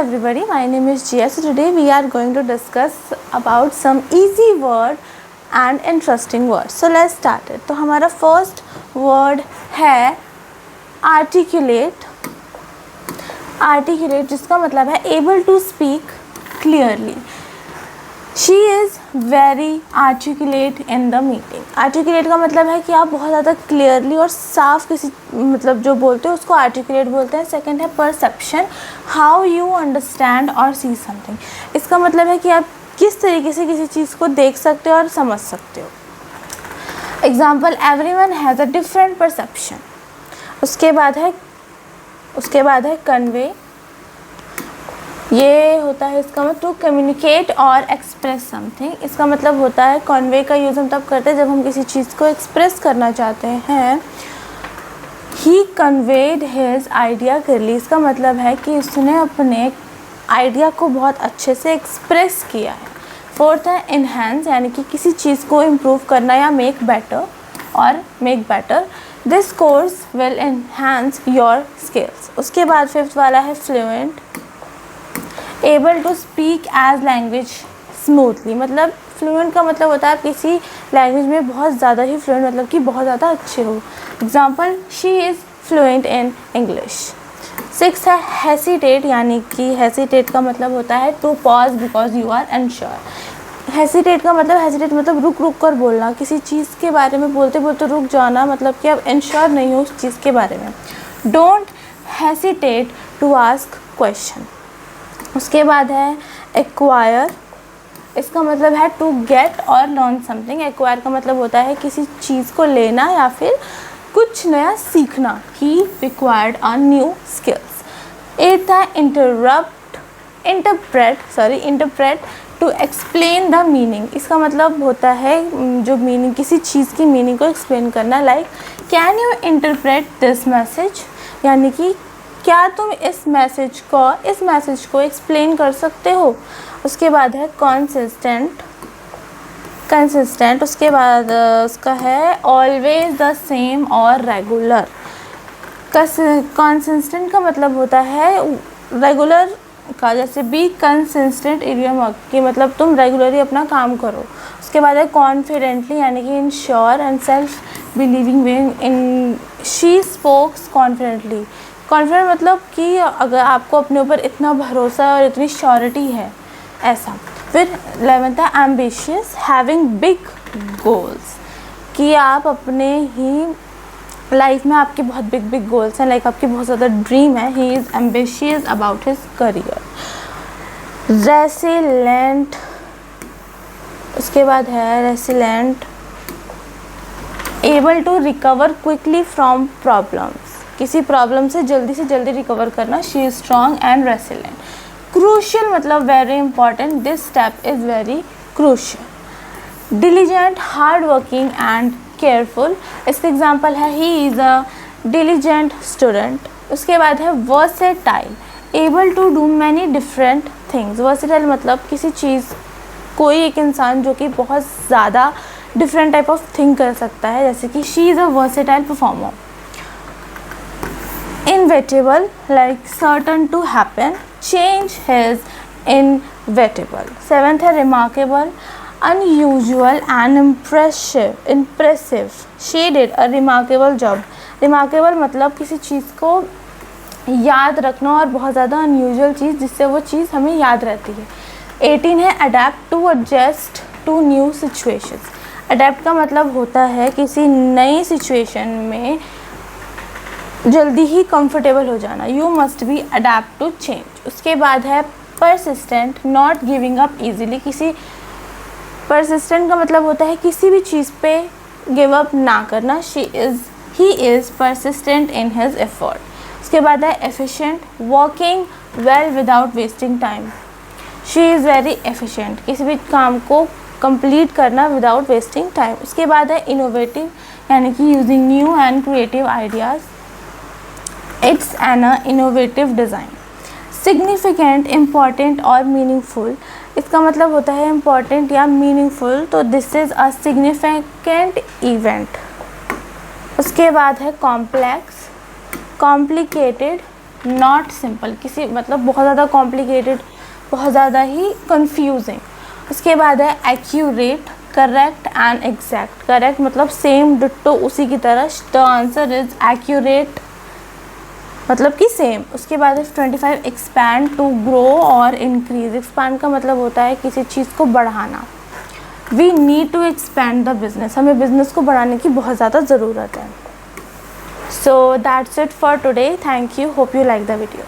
everybody, my name is Jia. So today we are going to discuss about some easy word and interesting words. So let's start it. तो हमारा first word है articulate. Articulate जिसका मतलब है able to speak clearly. She is very articulate in the meeting. Articulate का मतलब है कि आप बहुत ज़्यादा clearly और साफ किसी मतलब जो बोलते हो उसको articulate बोलते हैं. सेकंड है perception, how you understand or see something. इसका मतलब है कि आप किस तरीके से किसी चीज़ को देख सकते हो और समझ सकते हो. Example, everyone has a different perception. उसके बाद है convey. ये होता है इसका मतलब टू कम्युनिकेट और एक्सप्रेस समथिंग. इसका मतलब होता है कन्वे का यूज़ हम तब करते हैं जब हम किसी चीज़ को एक्सप्रेस करना चाहते हैं. ही कन्वेड हिज आइडिया क्लियरली. इसका मतलब है कि उसने अपने आइडिया को बहुत अच्छे से एक्सप्रेस किया है. फोर्थ है इन्हेंस, यानी कि किसी चीज़ को इम्प्रूव करना या make better. This course will enhance your skills. उसके बाद फिफ्थ वाला है fluent. Able to speak as language smoothly. मतलब फ्लुएंट का मतलब होता है आप किसी लैंग्वेज में बहुत ज़्यादा ही फ्लुएंट मतलब कि बहुत ज़्यादा अच्छे हो. Example, she is fluent in English. Six है हेसिटेट, यानी कि हेसिटेट का मतलब होता है to pause because you are unsure. Hesitate मतलब रुक कर बोलना. किसी चीज़ के बारे में बोलते बोलते रुक जाना, मतलब कि आप अनश्योर नहीं हो उस चीज़ के बारे में. Don't hesitate to ask question. उसके बाद है एक्वायर. इसका मतलब है टू गेट और लर्न समथिंग. एक्वायर का मतलब होता है किसी चीज़ को लेना या फिर कुछ नया सीखना. He required a new skills. Eighth है interpret to explain the meaning. इसका मतलब होता है जो मीनिंग किसी चीज़ की मीनिंग को एक्सप्लेन करना. Like can you interpret this message, यानी कि क्या तुम इस मैसेज को एक्सप्लेन कर सकते हो. उसके बाद है कंसिस्टेंट. उसके बाद उसका है ऑलवेज द सेम और रेगुलर. कंसिस्टेंट का मतलब होता है रेगुलर का, जैसे be consistent in your work कि मतलब तुम रेगुलरली अपना काम करो. उसके बाद है कॉन्फिडेंटली, यानी कि in sure and self believing way. In she spokes confidently. Confident मतलब कि अगर आपको अपने ऊपर इतना भरोसा और इतनी श्योरिटी है ऐसा. फिर 11th है एम्बिशियस, हैविंग बिग गोल्स, कि आप अपने ही लाइफ में आपके बहुत बिग गोल्स हैं, लाइक आपकी बहुत ज़्यादा ड्रीम है. He is ambitious about his career. Resilient. उसके बाद है resilient, able to recover quickly from problems. किसी प्रॉब्लम से जल्दी रिकवर करना. She is strong and resilient. Crucial मतलब very important. This step is very crucial. Diligent, hard working and careful. इसका example है he is a diligent student. उसके बाद है versatile, able to do many different things. Versatile मतलब किसी चीज़ कोई एक इंसान जो कि बहुत ज़्यादा डिफरेंट टाइप ऑफ थिंग कर सकता है, जैसे कि she is a versatile performer. Inevitable, like certain to happen. Change is inevitable. 7th है remarkable, unusual and impressive. She did a remarkable job. Remarkable मतलब किसी चीज़ को याद रखना और बहुत ज़्यादा unusual चीज़ जिससे वो चीज़ हमें याद रहती है. 18 है adapt to adjust to new situations. Adapt का मतलब होता है किसी नई सिचुएशन में जल्दी ही कंफर्टेबल हो जाना. You must be adept to change. उसके बाद है persistent, not giving up easily. किसी परसिस्टेंट का मतलब होता है किसी भी चीज़ पे गिव अप ना करना. He is persistent in his effort. उसके बाद है efficient, working well without wasting time. She is very efficient, किसी भी काम को कंप्लीट करना विदाउट वेस्टिंग टाइम. उसके बाद है इनोवेटिव, यानी कि using new and creative ideas. It's an innovative design. Significant, important और meaningful. इसका मतलब होता है important या meaningful. तो this is a significant event. उसके बाद है complex, complicated, नॉट सिंपल, किसी मतलब बहुत ज़्यादा कॉम्प्लिकेटेड, बहुत ज़्यादा ही कंफ्यूजिंग। उसके बाद है accurate, correct and exact. Correct मतलब सेम डिट्टो उसी की तरह, द आंसर इज एक्यूरेट मतलब कि सेम। उसके बाद है 25 एक्सपैंड, टू ग्रो और इंक्रीज। एक्सपैंड का मतलब होता है किसी चीज़ को बढ़ाना। We need to expand the business, हमें बिजनेस को बढ़ाने की बहुत ज़्यादा ज़रूरत है। So that's it for today, thank you, hope you like the video.